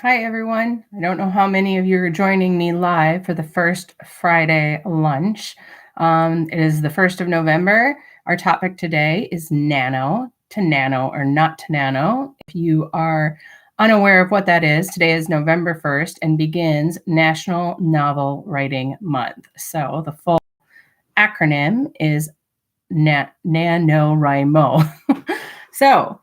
Hi, everyone. I don't know how many of you are joining me live for the first Friday lunch. It is the 1st of November. Our topic today is nano, to nano or not to nano. If you are unaware of what that is, today is November 1st and begins National Novel Writing Month. So the full acronym is NaNoWriMo. So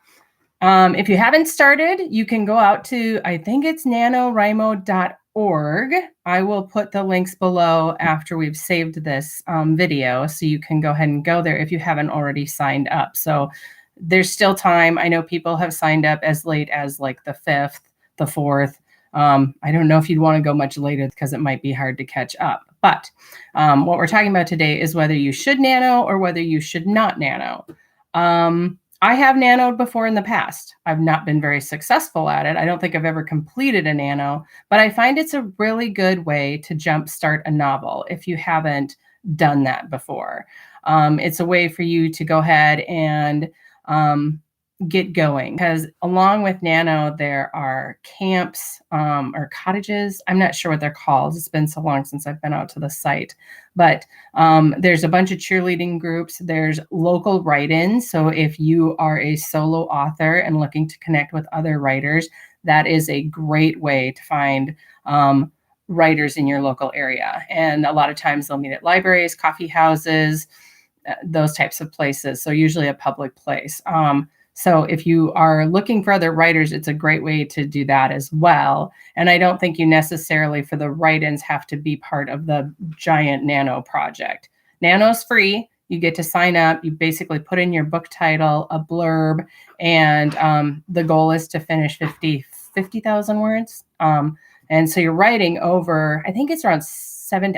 if you haven't started, you can go out to, I think it's nanowrimo.org. I will put the links below after we've saved this video, so you can go ahead and go there if you haven't already signed up. So there's still time. I know people have signed up as late as like the 5th, the 4th. I don't know if you'd want to go much later because it might be hard to catch up. But what we're talking about today is whether you should nano or whether you should not nano. I have nanoed before in the past. I've not been very successful at it. I don't think I've ever completed a nano, but I find it's a really good way to jumpstart a novel if you haven't done that before. It's a way for you to go ahead and get going, because along with nano, there are camps or cottages. I'm not sure what they're called. It's been so long since I've been out to the site, but there's a bunch of cheerleading groups. There's local write-ins. So if you are a solo author and looking to connect with other writers, that is a great way to find writers in your local area. And a lot of times they'll meet at libraries, coffee houses, those types of places. So usually a public place. So if you are looking for other writers, it's a great way to do that as well. And I don't think you necessarily for the write-ins have to be part of the giant nano project. Nano's free. You get to sign up. You basically put in your book title, a blurb, and the goal is to finish 50,000 words. And so you're writing over, I think it's around just under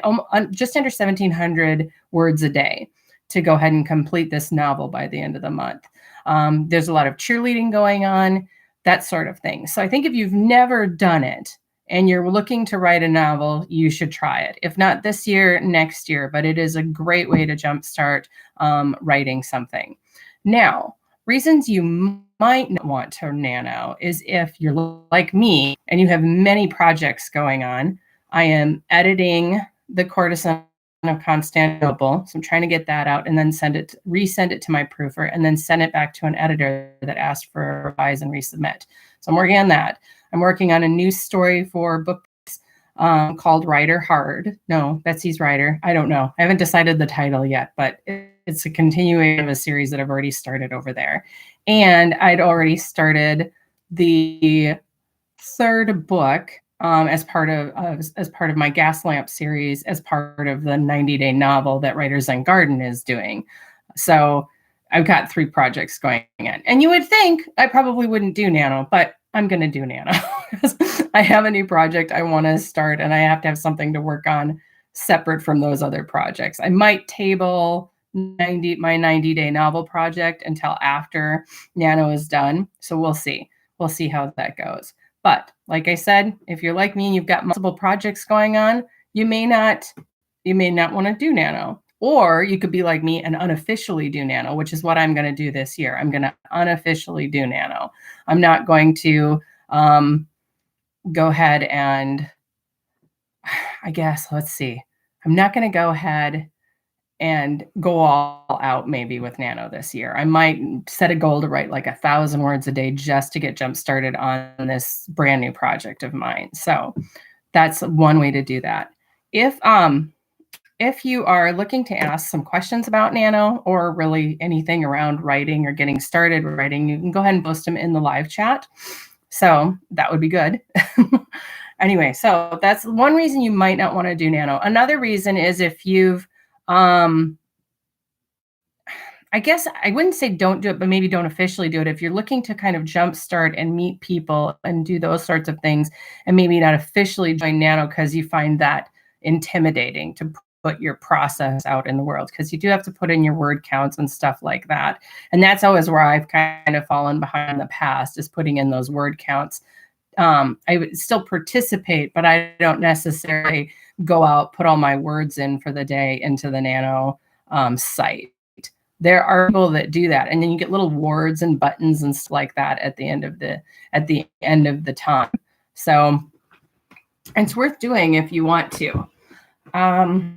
1,700 words a day to go ahead and complete this novel by the end of the month. There's a lot of cheerleading going on, that sort of thing. So I think if you've never done it and you're looking to write a novel, you should try it. If not this year, next year, but it is a great way to jumpstart writing something. Now, reasons you might not want to nano is if you're like me and you have many projects going on. I am editing The Courtesan of Constantinople. So I'm trying to get that out and then resend it to my proofer and then send it back to an editor that asked for a revise and resubmit. So I'm working on that. I'm working on a new story for books called Writer Hard. No, Betsy's Writer. I don't know. I haven't decided the title yet, but it's a continuation of a series that I've already started over there. And I'd already started the 3rd book as part of my gas lamp series, as part of the 90-day novel that Writers on Garden is doing. So I've got 3 projects going in. And you would think I probably wouldn't do nano, but I'm going to do nano because I have a new project I want to start and I have to have something to work on separate from those other projects. I might table my 90-day novel project until after nano is done. So we'll see. We'll see how that goes. But like I said, if you're like me and you've got multiple projects going on, you may not want to do nano. Or you could be like me and unofficially do nano, which is what I'm going to do this year. I'm going to unofficially do nano. I'm not going to go ahead and, I guess, let's see. I'm not going to go ahead and go all out maybe with nano this year. I might set a goal to write like 1,000 words a day just to get jump started on this brand new project of mine. So that's one way to do that. If you are looking to ask some questions about nano or really anything around writing or getting started writing, you can go ahead and post them in the live chat. So that would be good. Anyway, so that's one reason you might not want to do nano. Another reason is if you've I guess I wouldn't say don't do it, but maybe don't officially do it. If you're looking to kind of jumpstart and meet people and do those sorts of things, and maybe not officially join nano because you find that intimidating to put your process out in the world, because you do have to put in your word counts and stuff like that. And that's always where I've kind of fallen behind in the past, is putting in those word counts. I would still participate, but I don't necessarily go out, put all my words in for the day into the nano site. There are people that do that, and then you get little awards and buttons and stuff like that at the end of the time. So it's worth doing if you want to. I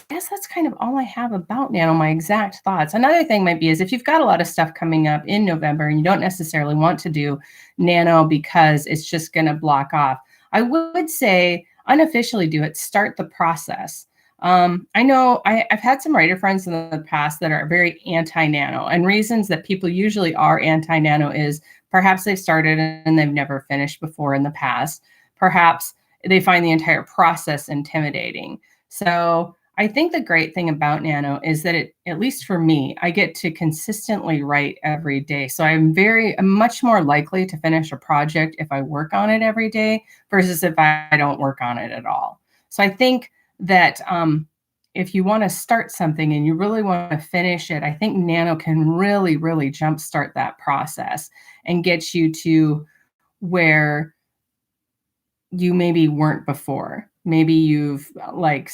guess that's kind of all I have about Nano, my exact thoughts. Another thing might be is if you've got a lot of stuff coming up in November and you don't necessarily want to do Nano because it's just going to block off, I would say unofficially do it, start the process. I know I've had some writer friends in the past that are very anti-Nano, and reasons that people usually are anti-Nano is perhaps they've started and they've never finished before in the past. Perhaps they find the entire process intimidating. So I think the great thing about Nano is that it, at least for me, I get to consistently write every day. So I'm much more likely to finish a project if I work on it every day versus if I don't work on it at all. So I think that if you want to start something and you really want to finish it, I think Nano can really, really jumpstart that process and get you to where you maybe weren't before. Maybe you've like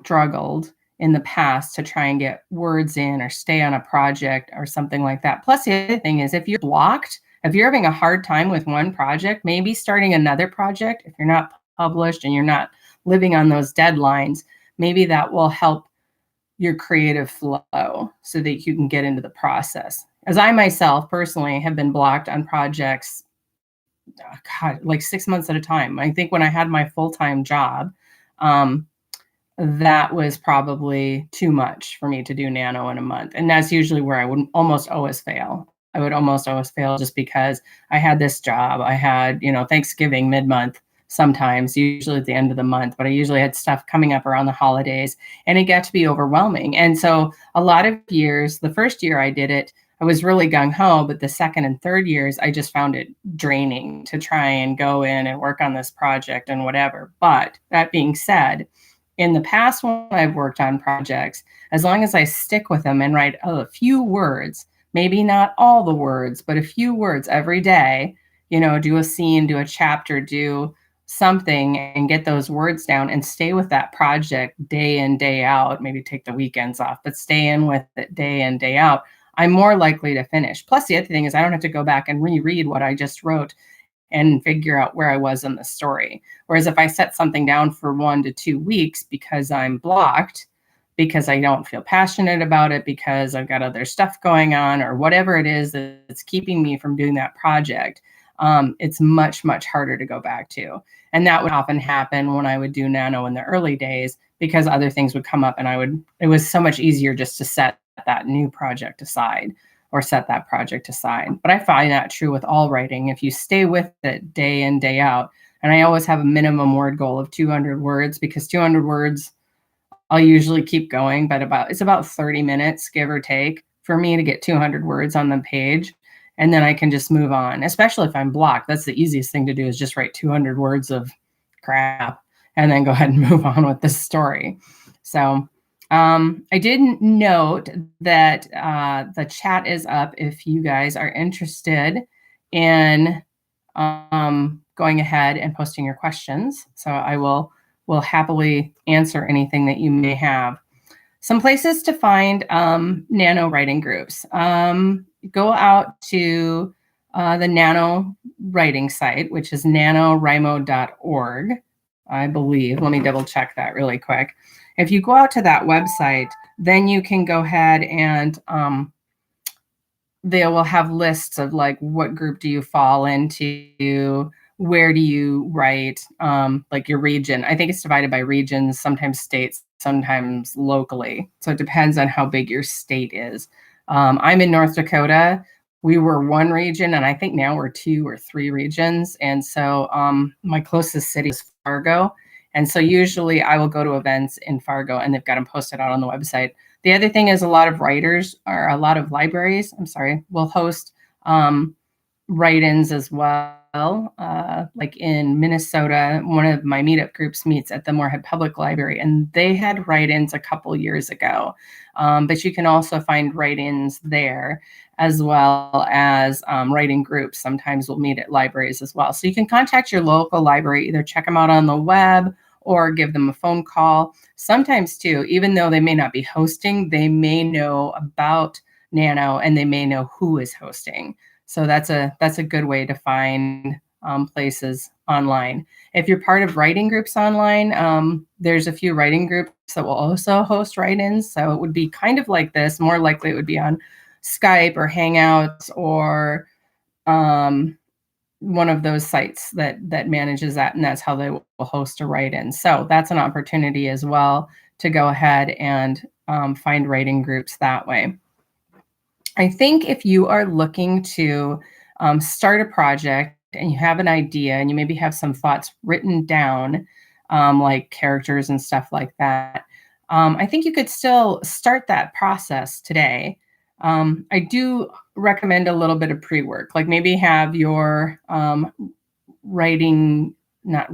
struggled in the past to try and get words in or stay on a project or something like that. Plus, the other thing is if you're blocked, if you're having a hard time with one project, maybe starting another project, if you're not published and you're not living on those deadlines, maybe that will help your creative flow so that you can get into the process. As I myself personally have been blocked on projects, God, like 6 months at a time. I think when I had my full-time job, that was probably too much for me to do Nano in a month. And that's usually where I would almost always fail. I would almost always fail just because I had this job. I had, Thanksgiving mid-month sometimes, usually at the end of the month, but I usually had stuff coming up around the holidays and it got to be overwhelming. And so a lot of years, the first year I did it, I was really gung-ho, but the second and third years, I just found it draining to try and go in and work on this project and whatever. But that being said, in the past when I've worked on projects, as long as I stick with them and write a few words, maybe not all the words, but a few words every day, do a scene, do a chapter, do something and get those words down and stay with that project day in, day out, maybe take the weekends off, but stay in with it day in, day out, I'm more likely to finish. Plus, the other thing is I don't have to go back and reread what I just wrote and figure out where I was in the story. Whereas if I set something down for 1 to 2 weeks because I'm blocked, because I don't feel passionate about it, because I've got other stuff going on or whatever it is that's keeping me from doing that project, it's much, much harder to go back to. And that would often happen when I would do Nano in the early days because other things would come up and it was so much easier just to set that new project aside or set that project aside. But I find that true with all writing. If you stay with it day in, day out, and I always have a minimum word goal of 200 words because 200 words, I'll usually keep going, but it's about 30 minutes, give or take, for me to get 200 words on the page. And then I can just move on, especially if I'm blocked. That's the easiest thing to do is just write 200 words of crap and then go ahead and move on with the story. So I did note that the chat is up if you guys are interested in going ahead and posting your questions. So I will happily answer anything that you may have. Some places to find Nano writing groups. Go out to the Nano writing site, which is nanowrimo.org, I believe. Let me double check that really quick. If you go out to that website, then you can go ahead and they will have lists of like what group do you fall into, where do you write, like your region. I think it's divided by regions, sometimes states, sometimes locally. So it depends on how big your state is. I'm in North Dakota. We were one region, and I think now we're 2 or 3 regions. And so my closest city is Fargo. And so usually I will go to events in Fargo, and they've got them posted out on the website. The other thing is a lot of libraries, will host write-ins as well. Like in Minnesota, one of my meetup groups meets at the Moorhead Public Library, and they had write-ins a couple years ago. But you can also find write-ins there, as well as writing groups. Sometimes we'll meet at libraries as well. So you can contact your local library, either check them out on the web or give them a phone call. Sometimes too, even though they may not be hosting, they may know about Nano and they may know who is hosting. So that's a good way to find places online. If you're part of writing groups online, there's a few writing groups that will also host write-ins. So it would be kind of like this. More likely it would be on Skype or Hangouts or one of those sites that manages that, and that's how they will host a write-in. So that's an opportunity as well to go ahead and find writing groups that way. I think if you are looking to start a project and you have an idea and you maybe have some thoughts written down, like characters and stuff like that, I think you could still start that process today. I do recommend a little bit of pre-work, like maybe have your not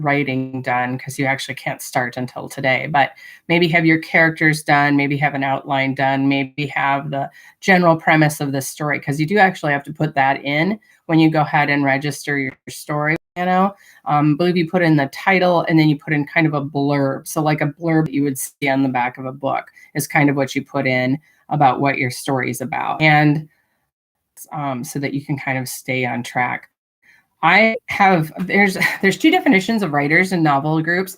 writing done, because you actually can't start until today, but maybe have your characters done, maybe have an outline done, maybe have the general premise of the story, because you do actually have to put that in when you go ahead and register your story. I believe you put in the title and then you put in kind of a blurb. So like a blurb you would see on the back of a book is kind of what you put in about what your story is about, and so that you can kind of stay on track. There's two definitions of writers in novel groups.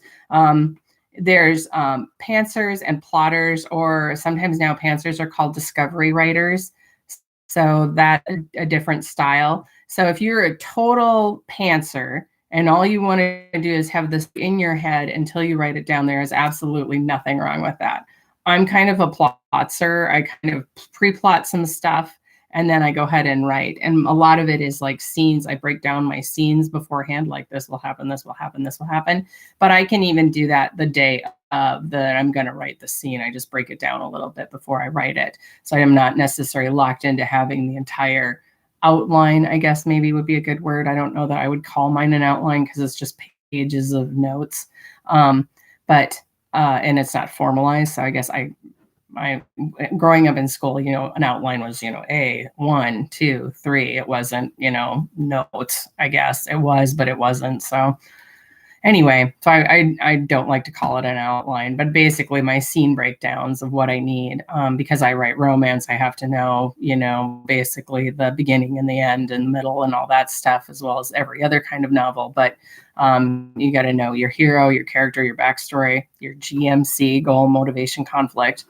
There's pantsers and plotters, or sometimes now pantsers are called discovery writers. So that's a different style. So if you're a total pantser and all you want to do is have this in your head until you write it down, there is absolutely nothing wrong with that. I'm kind of a plotzer. I kind of pre-plot some stuff and then I go ahead and write. And a lot of it is like scenes. I break down my scenes beforehand, like this will happen, this will happen, this will happen. But I can even do that the day that I'm going to write the scene. I just break it down a little bit before I write it. So I am not necessarily locked into having the entire outline, I guess maybe would be a good word. I don't know that I would call mine an outline because it's just pages of notes. And it's not formalized. So I guess growing up in school, an outline was, A, 1, 2, 3. It wasn't, notes, I guess it was, but it wasn't. So anyway, so I don't like to call it an outline, but basically my scene breakdowns of what I need, because I write romance, I have to know, basically the beginning and the end and middle and all that stuff, as well as every other kind of novel. But you got to know your hero, your character, your backstory, your GMC, goal, motivation, conflict.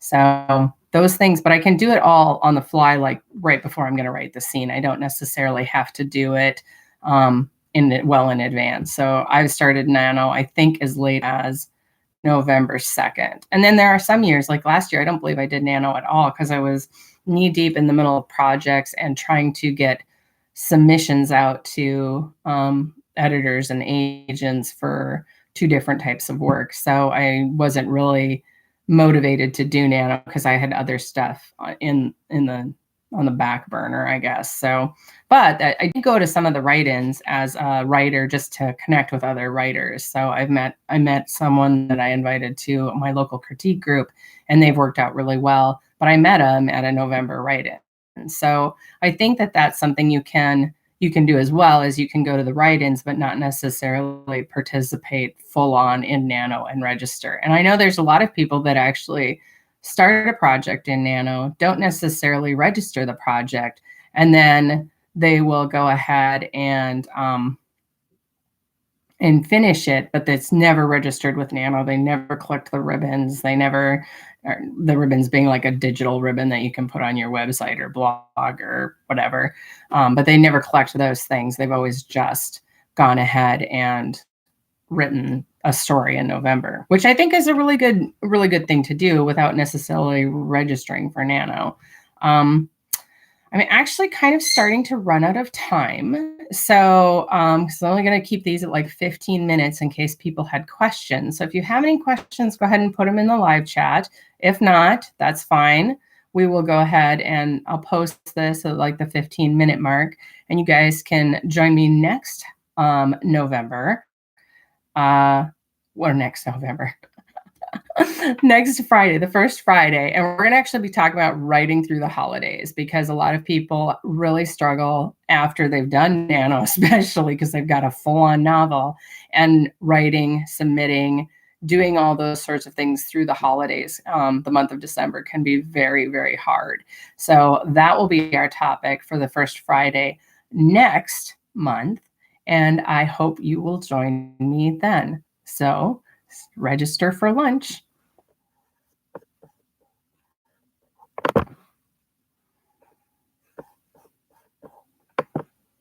So those things, but I can do it all on the fly, like right before I'm going to write the scene. I don't necessarily have to do it in advance. So I've started NaNo, I think, as late as November 2nd. And then there are some years, like last year, I don't believe I did NaNo at all because I was knee deep in the middle of projects and trying to get submissions out to editors and agents for 2 different types of work. So I wasn't really motivated to do NaNo because I had other stuff on the back burner, I guess. So, but I did go to some of the write-ins as a writer just to connect with other writers. So I met someone that I invited to my local critique group, and they've worked out really well. But I met them at a November write-in. And so I think that that's something you can do as well, as you can go to the write-ins, but not necessarily participate full on in NaNo and register. And I know there's a lot of people that actually start a project in NaNo, don't necessarily register the project, and then they will go ahead and finish it, but it's never registered with NaNo. They never clicked the ribbons. The ribbons being like a digital ribbon that you can put on your website or blog or whatever. But they never collect those things. They've always just gone ahead and written a story in November, which I think is a really good thing to do without necessarily registering for NaNo. I'm actually kind of starting to run out of time. So I'm only going to keep these at like 15 minutes in case people had questions. So if you have any questions, go ahead and put them in the live chat. If not, that's fine. We will go ahead and I'll post this at like the 15-minute mark, and you guys can join me next November. Next Friday, the first Friday. And we're going to actually be talking about writing through the holidays, because a lot of people really struggle after they've done NaNo, especially because they've got a full-on novel, and writing, submitting, doing all those sorts of things through the holidays. The month of December can be very, very hard. So that will be our topic for the first Friday next month. and I hope you will join me then. So register for lunch.